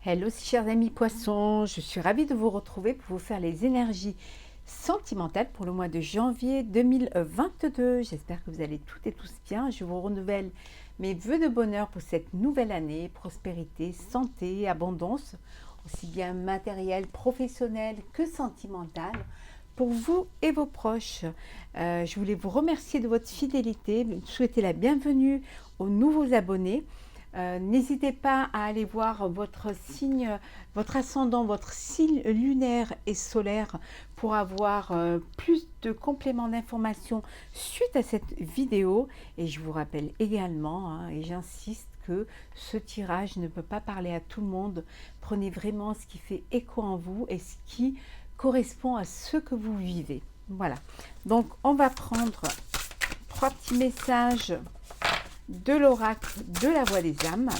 Hello, chers amis poissons, je suis ravie de vous retrouver pour vous faire les énergies sentimentales pour le mois de janvier 2022. J'espère que vous allez toutes et tous bien. Je vous renouvelle mes vœux de bonheur pour cette nouvelle année, prospérité, santé, abondance, aussi bien matériel, professionnel que sentimental, pour vous et vos proches. Je voulais vous remercier de votre fidélité, souhaiter la bienvenue aux nouveaux abonnés. N'hésitez pas à aller voir votre signe, votre ascendant, votre signe lunaire et solaire pour avoir plus de compléments d'informations suite à cette vidéo. Et je vous rappelle également, et j'insiste, que ce tirage ne peut pas parler à tout le monde. Prenez vraiment ce qui fait écho en vous et ce qui correspond à ce que vous vivez. Voilà. Donc, on va prendre 3 petits messages de l'oracle de la voix des âmes.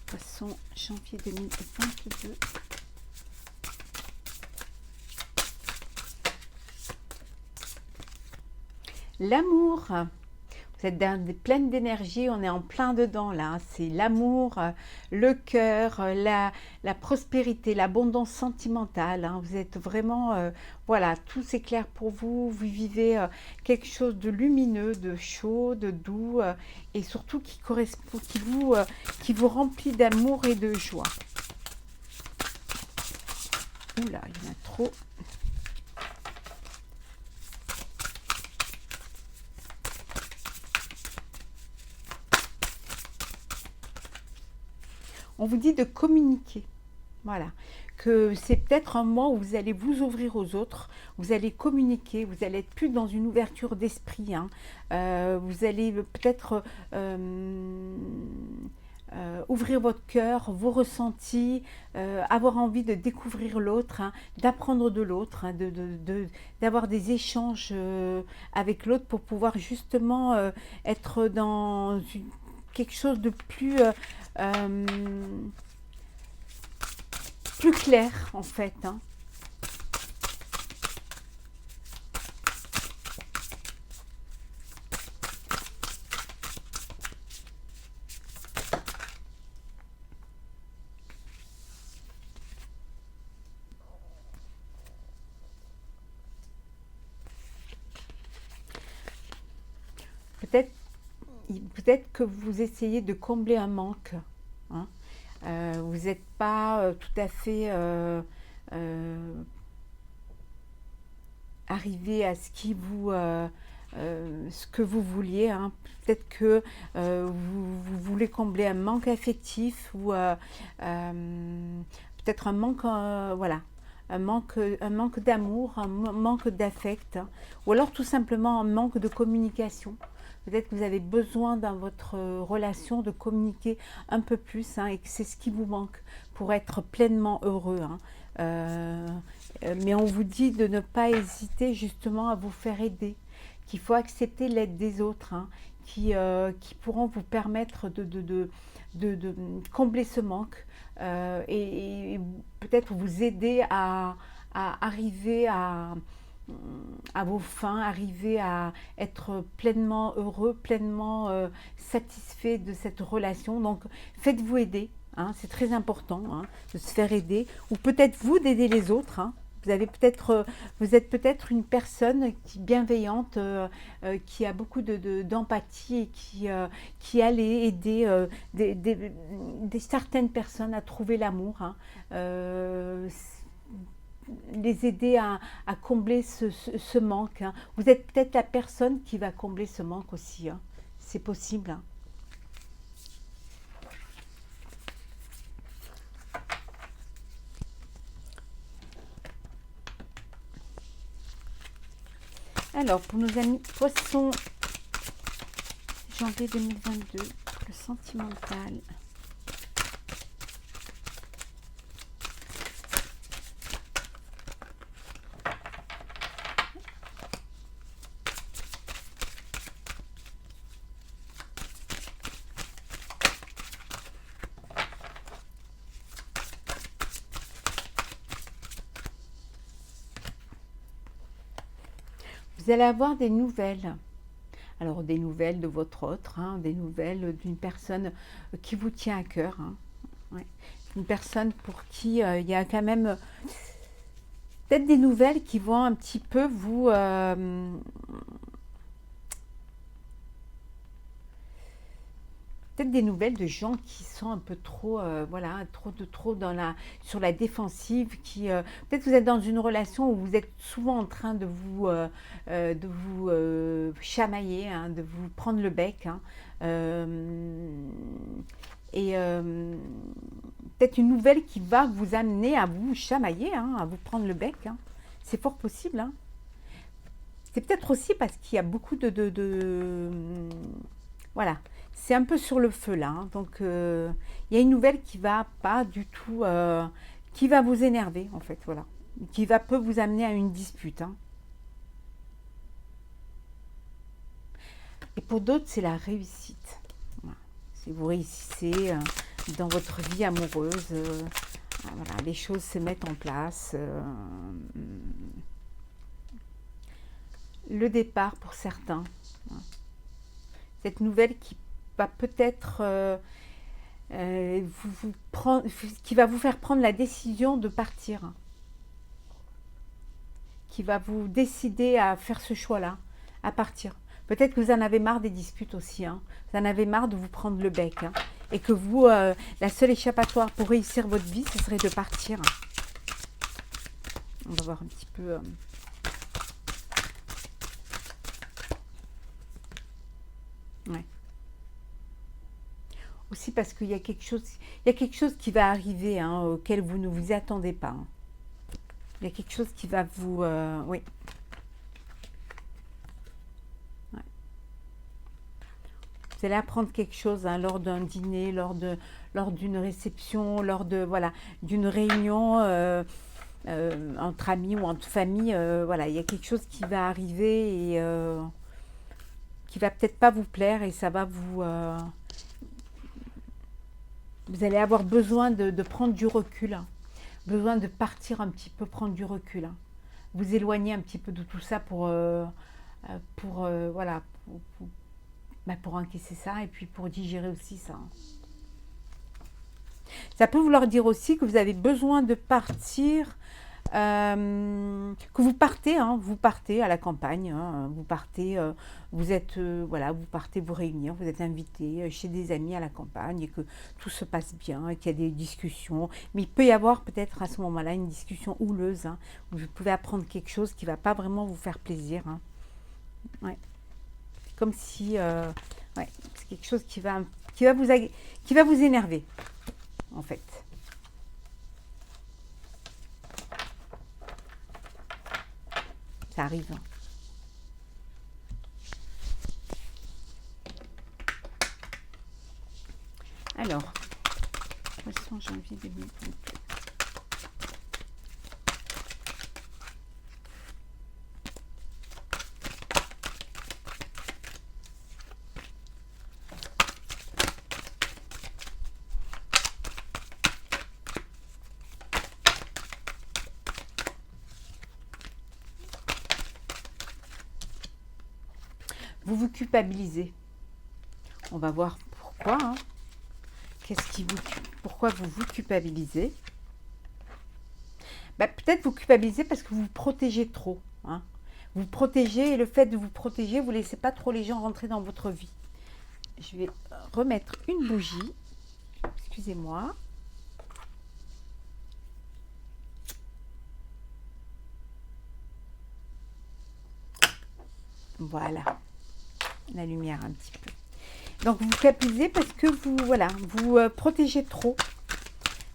Poisson, janvier 2022. L'amour. Vous êtes pleine d'énergie, on est en plein dedans là. C'est l'amour, le cœur, la prospérité, l'abondance sentimentale. Hein. Vous êtes vraiment, voilà, tout s'éclaire pour vous. Vous vivez quelque chose de lumineux, de chaud, de doux et surtout qui correspond, qui vous remplit d'amour et de joie. Oula, il y en a trop. On vous dit de communiquer, voilà, que c'est peut-être un moment où vous allez vous ouvrir aux autres, vous allez communiquer, vous allez être plus dans une ouverture d'esprit, hein. Vous allez peut-être ouvrir votre cœur, vos ressentis, avoir envie de découvrir l'autre, hein, d'apprendre de l'autre, hein, d'avoir des échanges avec l'autre pour pouvoir justement être dans quelque chose de plus clair en fait, hein. Peut-être que vous essayez de combler un manque, hein. Vous n'êtes pas tout à fait arrivé à ce que vous vouliez, hein. Peut-être que vous voulez combler un manque affectif ou peut-être un manque, voilà, un manque d'amour, un manque d'affect, hein. Ou alors tout simplement un manque de communication. Peut-être que vous avez besoin dans votre relation de communiquer un peu plus, hein, et que c'est ce qui vous manque pour être pleinement heureux, hein. Mais on vous dit de ne pas hésiter justement à vous faire aider, qu'il faut accepter l'aide des autres, hein, qui pourront vous permettre de combler ce manque et peut-être vous aider à arriver à vos fins, arriver à être pleinement heureux, pleinement satisfait de cette relation. Donc faites-vous aider, hein, c'est très important, hein, de se faire aider, ou peut-être vous d'aider les autres, hein. Vous êtes peut-être une personne bienveillante, qui a beaucoup d'empathie et qui allait aider certaines personnes à trouver l'amour, hein. Les aider à combler ce manque, hein. Vous êtes peut-être la personne qui va combler ce manque aussi, hein. C'est possible, hein. Alors, pour nos amis poissons, janvier 2022, le sentimental. Vous allez avoir des nouvelles. Alors, des nouvelles de votre autre, hein, des nouvelles d'une personne qui vous tient à cœur. Hein. Ouais. Une personne pour qui il y a quand même peut-être des nouvelles qui vont un petit peu vous... peut-être des nouvelles de gens qui sont un peu trop, voilà, trop sur la défensive, qui peut-être vous êtes dans une relation où vous êtes souvent en train de vous chamailler, hein, de vous prendre le bec, hein, et peut-être une nouvelle qui va vous amener à vous chamailler, hein, à vous prendre le bec, hein. C'est fort possible, hein. C'est peut-être aussi parce qu'il y a beaucoup voilà, c'est un peu sur le feu là, hein. Donc il y a une nouvelle qui va pas du tout, qui va vous énerver en fait, voilà, qui peut vous amener à une dispute, hein. Et pour d'autres, c'est la réussite. Voilà. Si vous réussissez dans votre vie amoureuse, voilà, les choses se mettent en place. Le départ pour certains. Voilà. Cette nouvelle qui va peut-être qui va vous faire prendre la décision de partir, hein. Qui va vous décider à faire ce choix-là, à partir. Peut-être que vous en avez marre des disputes aussi, hein. Vous en avez marre de vous prendre le bec, hein. Et que vous, la seule échappatoire pour réussir votre vie, ce serait de partir. On va voir un petit peu... ouais. Aussi parce qu'il y a quelque chose qui va arriver, hein, auquel vous ne vous attendez pas, hein. Il y a quelque chose qui va vous... oui. Ouais. Vous allez apprendre quelque chose, hein, lors d'un dîner, lors d'une réception, lors de, voilà, d'une réunion entre amis ou entre familles. Voilà, il y a quelque chose qui va arriver et qui va peut-être pas vous plaire et ça va vous... vous allez avoir besoin de prendre du recul, hein. Besoin de partir un petit peu, prendre du recul, hein. Vous éloigner un petit peu de tout ça voilà, pour encaisser ça et puis pour digérer aussi ça, hein. Ça peut vouloir dire aussi que vous avez besoin de partir, que vous partez, hein, vous partez à la campagne, hein, vous partez, vous êtes, voilà, vous partez vous réunir, vous êtes invité chez des amis à la campagne et que tout se passe bien, et qu'il y a des discussions. Mais il peut y avoir peut-être à ce moment-là une discussion houleuse, hein, où vous pouvez apprendre quelque chose qui ne va pas vraiment vous faire plaisir, hein. Ouais. Comme si, ouais, c'est quelque chose qui va vous énerver, en fait. Ça arrive, hein. Alors, poisson, janvier 2022. Vous vous culpabilisez. On va voir pourquoi, hein. Pourquoi vous vous culpabilisez? Bah, peut-être vous culpabilisez parce que vous vous protégez trop, hein. Vous protégez et le fait de vous protéger, vous ne laissez pas trop les gens rentrer dans votre vie. Je vais remettre une bougie. Excusez-moi. Voilà. La lumière un petit peu. Donc vous culpabilisez parce que vous, voilà, vous protégez trop.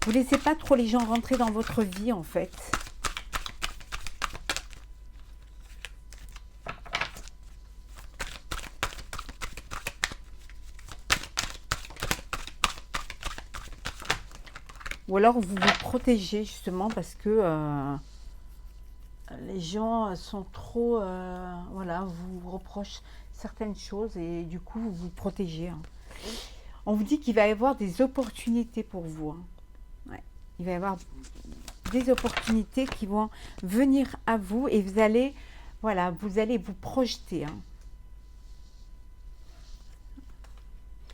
Vous ne laissez pas trop les gens rentrer dans votre vie, en fait. Ou alors vous vous protégez justement parce que les gens sont trop, voilà, vous reprochent certaines choses et du coup vous vous protégez, hein. On vous dit qu'il va y avoir des opportunités pour vous, hein. Ouais. Il va y avoir des opportunités qui vont venir à vous et vous allez Voilà, vous allez vous projeter, hein.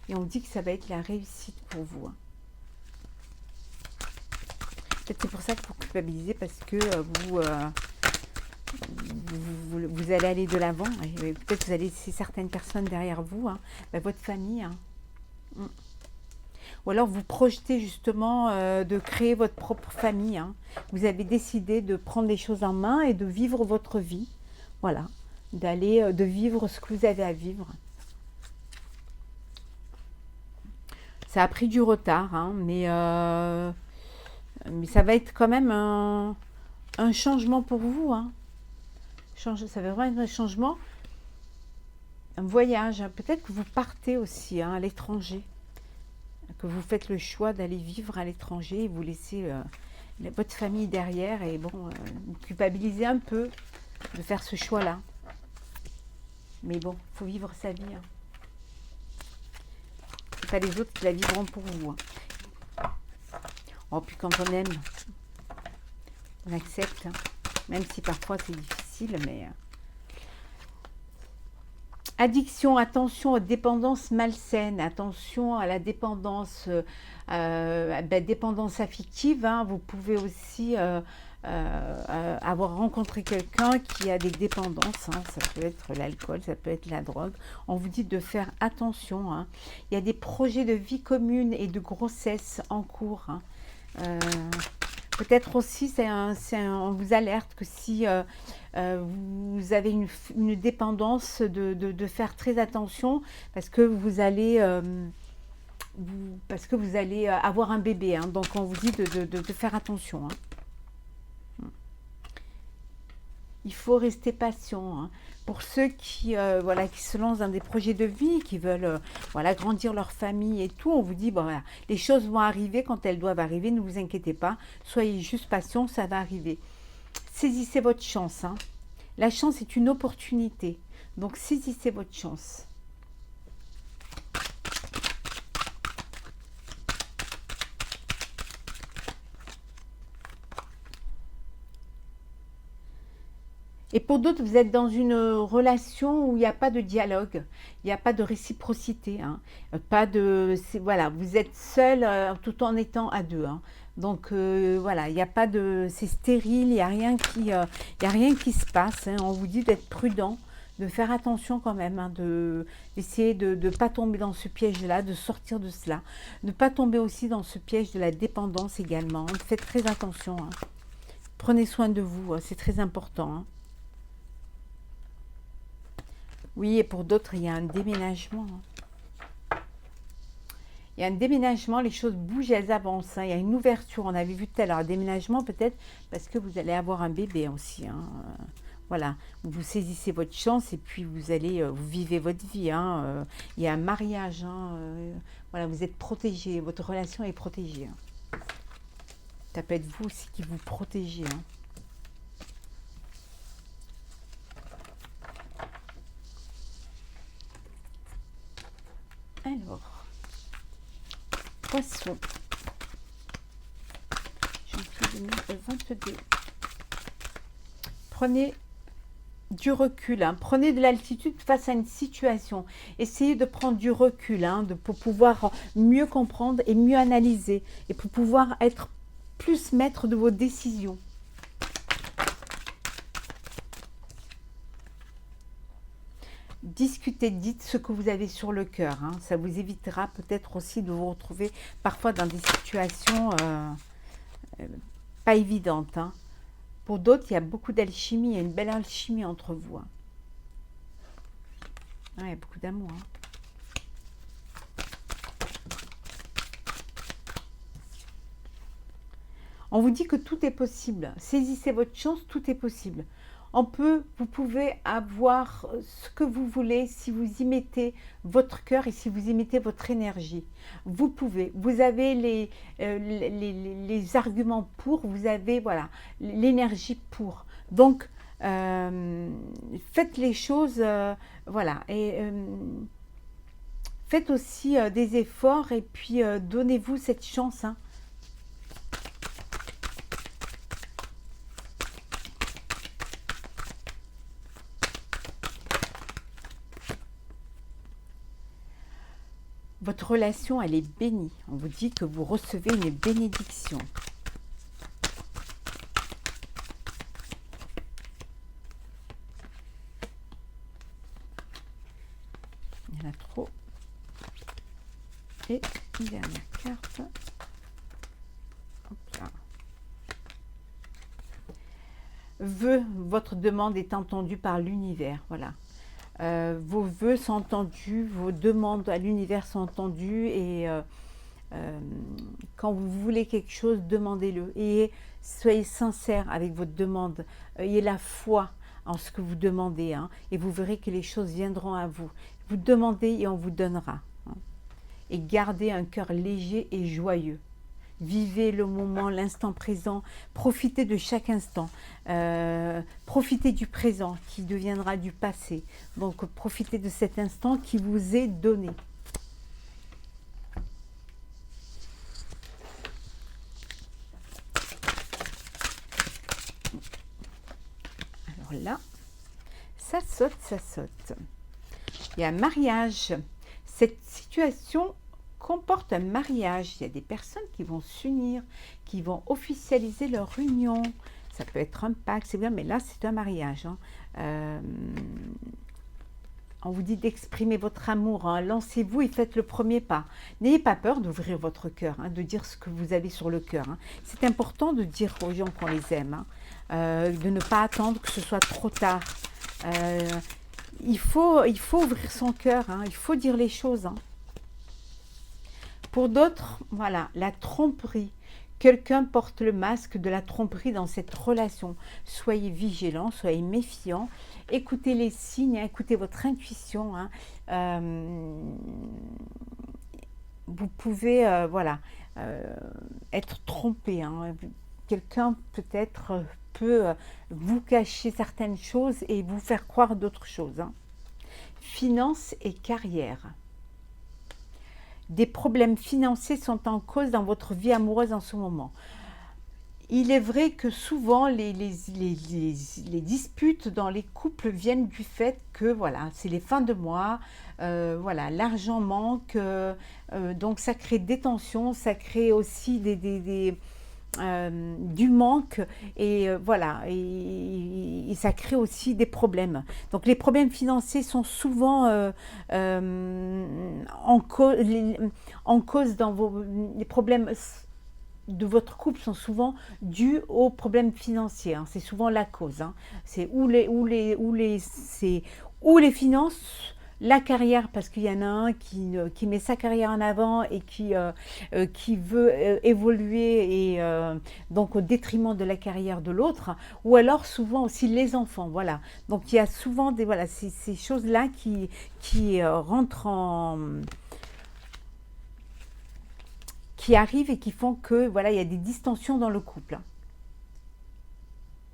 Et on dit que ça va être la réussite pour vous, hein. Peut-être c'est pour ça que vous culpabilisez, parce que vous allez aller de l'avant. Et peut-être vous allez laisser certaines personnes derrière vous, hein. Votre famille, hein. Ou alors vous projetez justement de créer votre propre famille, hein. Vous avez décidé de prendre les choses en main et de vivre votre vie. Voilà, de vivre ce que vous avez à vivre. Ça a pris du retard, hein, mais ça va être quand même un changement pour vous, hein. Ça va vraiment être un changement, un voyage. Peut-être que vous partez aussi, hein, à l'étranger, que vous faites le choix d'aller vivre à l'étranger et vous laissez votre famille derrière, et bon, vous culpabilisez un peu de faire ce choix-là. Mais bon, il faut vivre sa vie, hein. C'est pas les autres qui la vivront pour vous, hein. Oh, puis quand on aime, on accepte, hein. Même si parfois c'est difficile, mais... Addiction, attention aux dépendances malsaines, attention à la dépendance, dépendance affective, hein. Vous pouvez aussi avoir rencontré quelqu'un qui a des dépendances, hein. Ça peut être l'alcool, ça peut être la drogue. On vous dit de faire attention, hein. Il y a des projets de vie commune et de grossesse en cours, hein. Peut-être aussi, on vous alerte que si vous avez une dépendance, de faire très attention, parce que vous allez, avoir un bébé, hein. Donc on vous dit de faire attention, hein. Il faut rester patient, hein. Pour ceux qui, qui se lancent dans des projets de vie, qui veulent grandir leur famille et tout, on vous dit, bon, voilà, les choses vont arriver quand elles doivent arriver, ne vous inquiétez pas, soyez juste patient, ça va arriver. Saisissez votre chance, hein. La chance est une opportunité, donc saisissez votre chance. Et pour d'autres, vous êtes dans une relation où il n'y a pas de dialogue, il n'y a pas de réciprocité, hein. Pas de, voilà, vous êtes seul tout en étant à deux, hein. Donc voilà, il n'y a pas de, c'est stérile, il n'y a rien qui se passe, hein. On vous dit d'être prudent, de faire attention quand même, hein, d'essayer de ne pas tomber dans ce piège-là, de sortir de cela, de ne pas tomber aussi dans ce piège de la dépendance également. Faites très attention, hein. Prenez soin de vous, hein, c'est très important, hein. Oui, et pour d'autres, il y a un déménagement, hein. Il y a un déménagement, les choses bougent, elles avancent, hein. Il y a une ouverture, on avait vu tout à l'heure, un déménagement peut-être parce que vous allez avoir un bébé aussi, hein. Voilà, vous saisissez votre chance et puis vous allez, vous vivez votre vie, hein. Il y a un mariage, hein. Voilà, vous êtes protégé, votre relation est protégée, hein. Ça peut être vous aussi qui vous protégez, hein. Alors, Poisson, janvier 2022. Prenez du recul, hein. Prenez de l'altitude face à une situation. Essayez de prendre du recul, hein, pour pouvoir mieux comprendre et mieux analyser et pour pouvoir être plus maître de vos décisions. Discutez, dites ce que vous avez sur le cœur, hein. Ça vous évitera peut-être aussi de vous retrouver parfois dans des situations pas évidentes, hein. Pour d'autres, il y a beaucoup d'alchimie, il y a une belle alchimie entre vous, hein. Ah, il y a beaucoup d'amour, hein. On vous dit que tout est possible. Saisissez votre chance, tout est possible. Vous pouvez avoir ce que vous voulez si vous y mettez votre cœur et si vous y mettez votre énergie. Vous pouvez, vous avez les arguments pour, vous avez voilà l'énergie pour. Donc, faites les choses, voilà, et faites aussi des efforts et puis donnez-vous cette chance, hein. Votre relation, elle est bénie. On vous dit que vous recevez une bénédiction. Il y en a trop. Et une dernière carte. Hop là. Votre demande est entendue par l'univers. Voilà. Vos vœux sont entendus, vos demandes à l'univers sont entendues et quand vous voulez quelque chose, demandez-le et soyez sincère avec votre demande. Ayez la foi en ce que vous demandez et vous verrez que les choses viendront à vous. Vous demandez et on vous donnera. Et gardez un cœur léger et joyeux. Vivez le moment, l'instant présent, profitez de chaque instant, profitez du présent qui deviendra du passé. Donc profitez de cet instant qui vous est donné. Alors là, ça saute, ça saute. Il y a un mariage. Cette situation comporte un mariage. Il y a des personnes qui vont s'unir, qui vont officialiser leur union. Ça peut être un pacte, c'est bien, mais là c'est un mariage. On vous dit d'exprimer votre amour. Lancez-vous et faites le premier pas. N'ayez pas peur d'ouvrir votre cœur, de dire ce que vous avez sur le cœur. C'est important de dire aux gens qu'on les aime, de ne pas attendre que ce soit trop tard. Il faut ouvrir son cœur, il faut dire les choses. Pour d'autres, voilà, la tromperie. Quelqu'un porte le masque de la tromperie dans cette relation. Soyez vigilants, soyez méfiants. Écoutez les signes, écoutez votre intuition. Vous pouvez, voilà, être trompé. Quelqu'un peut-être peut vous cacher certaines choses et vous faire croire d'autres choses. Finances et carrière. Des problèmes financiers sont en cause dans votre vie amoureuse en ce moment. Il est vrai que souvent les disputes dans les couples viennent du fait que voilà, c'est les fins de mois, voilà, l'argent manque, donc ça crée des tensions, ça crée aussi du manque et voilà, et ça crée aussi des problèmes. Donc les problèmes financiers sont souvent en cause dans les problèmes de votre couple sont souvent dus aux problèmes financiers. C'est souvent la cause. C'est ou les finances, la carrière, parce qu'il y en a un qui met sa carrière en avant et qui veut évoluer et donc au détriment de la carrière de l'autre, ou alors souvent aussi les enfants, voilà. Donc il y a souvent voilà, ces choses-là qui rentrent qui arrivent et qui font que voilà, il y a des distensions dans le couple.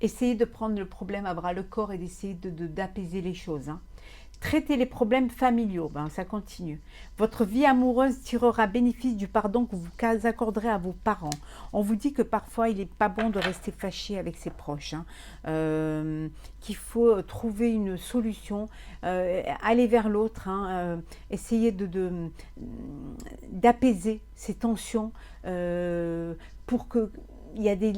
Essayez de prendre le problème à bras le corps et d'essayer d'apaiser les choses. Traitez les problèmes familiaux, ça continue. Votre vie amoureuse tirera bénéfice du pardon que vous accorderez à vos parents. On vous dit que parfois il n'est pas bon de rester fâché avec ses proches, qu'il faut trouver une solution, aller vers l'autre, essayer d'apaiser ces tensions pour que il y a des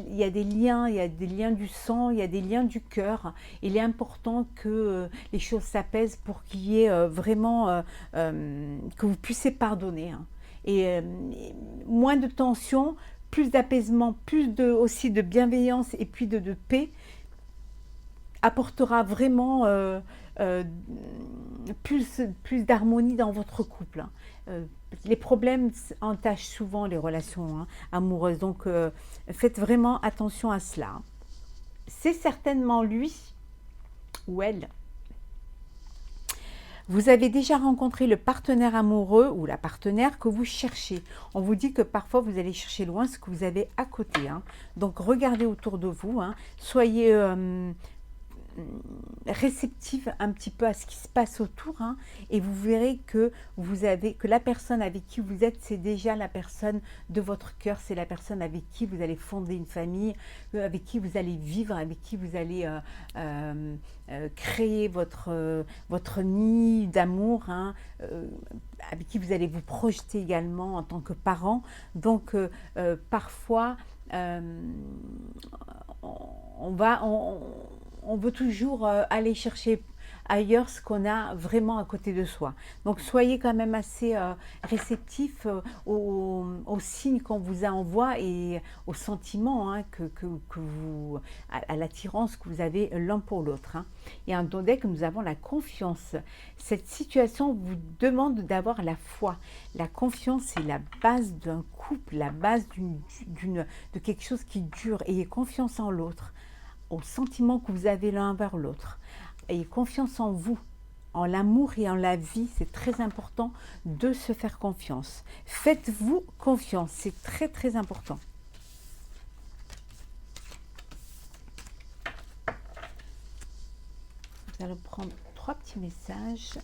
liens du sang, il y a des liens du cœur. Il est important que les choses s'apaisent pour qu'il y ait vraiment, que vous puissiez pardonner. Et moins de tension, plus d'apaisement, aussi de bienveillance et puis de paix apportera vraiment plus d'harmonie dans votre couple. Les problèmes entachent souvent les relations amoureuses, donc faites vraiment attention à cela. C'est certainement lui ou elle. Vous avez déjà rencontré le partenaire amoureux ou la partenaire que vous cherchez. On vous dit que parfois vous allez chercher loin ce que vous avez à côté. Donc regardez autour de vous, soyez réceptive un petit peu à ce qui se passe autour, hein, et vous verrez que la personne avec qui vous êtes, c'est déjà la personne de votre cœur, c'est la personne avec qui vous allez fonder une famille, avec qui vous allez vivre, avec qui vous allez créer votre nid d'amour, hein, avec qui vous allez vous projeter également en tant que parent. Donc parfois on va, on veut toujours aller chercher ailleurs ce qu'on a vraiment à côté de soi. Donc soyez quand même assez réceptifs aux signes qu'on vous envoie et aux sentiments, hein, à l'attirance que vous avez l'un pour l'autre, hein. Et étant donné que nous avons la confiance, cette situation vous demande d'avoir la foi. La confiance, c'est la base d'un couple, la base de quelque chose qui dure. Ayez confiance en l'autre, aux sentiments que vous avez l'un vers l'autre. Ayez confiance en vous, en l'amour et en la vie. C'est très important de se faire confiance. Faites-vous confiance, c'est très très important. Nous allons prendre 3 petits messages.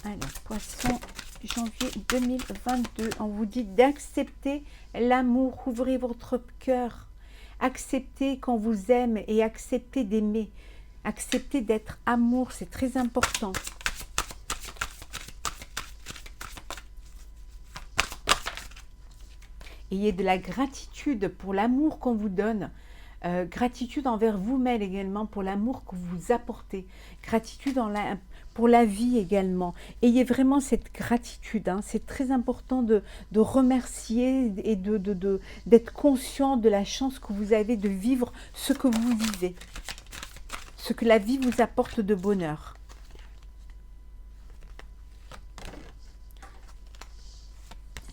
Alors, Poisson, janvier 2022, on vous dit d'accepter l'amour, ouvrez votre cœur, acceptez qu'on vous aime et acceptez d'aimer. Accepter d'être amour, c'est très important. Ayez de la gratitude pour l'amour qu'on vous donne. Gratitude envers vous-même également pour l'amour que vous apportez. Gratitude pour la vie également. Ayez vraiment cette gratitude, hein. C'est très important de remercier et d'être conscient de la chance que vous avez de vivre ce que vous vivez. Ce que la vie vous apporte de bonheur.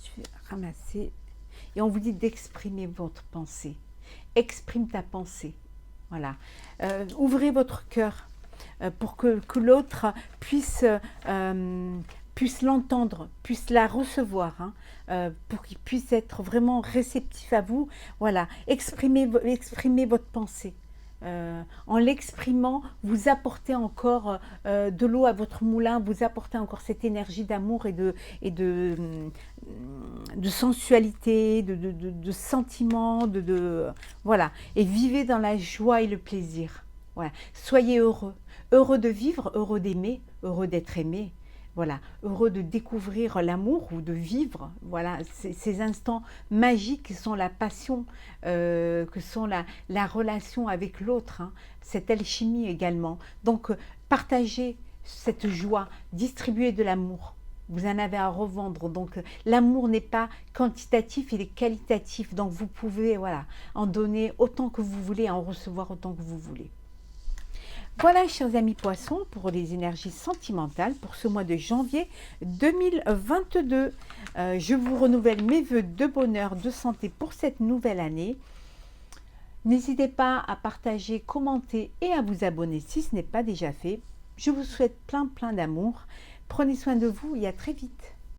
Je vais ramasser. Et on vous dit d'exprimer votre pensée. Exprime ta pensée. Voilà. Ouvrez votre cœur pour que l'autre puisse l'entendre, puisse la recevoir, hein, pour qu'il puisse être vraiment réceptif à vous. Voilà. Exprimez votre pensée. En l'exprimant, vous apportez encore de l'eau à votre moulin, vous apportez encore cette énergie d'amour et de sensualité, de sentiments, voilà. Et vivez dans la joie et le plaisir. Voilà. Soyez heureux, heureux de vivre, heureux d'aimer, heureux d'être aimé. Voilà, heureux de découvrir l'amour ou de vivre, voilà, ces instants magiques qui sont la passion, que sont la relation avec l'autre, hein, cette alchimie également. Donc, partagez cette joie, distribuez de l'amour. Vous en avez à revendre. Donc, l'amour n'est pas quantitatif, il est qualitatif. Donc, vous pouvez, voilà, en donner autant que vous voulez, en recevoir autant que vous voulez. Voilà, chers amis poissons, pour les énergies sentimentales pour ce mois de janvier 2022. Je vous renouvelle mes vœux de bonheur, de santé pour cette nouvelle année. N'hésitez pas à partager, commenter et à vous abonner si ce n'est pas déjà fait. Je vous souhaite plein d'amour. Prenez soin de vous et à très vite.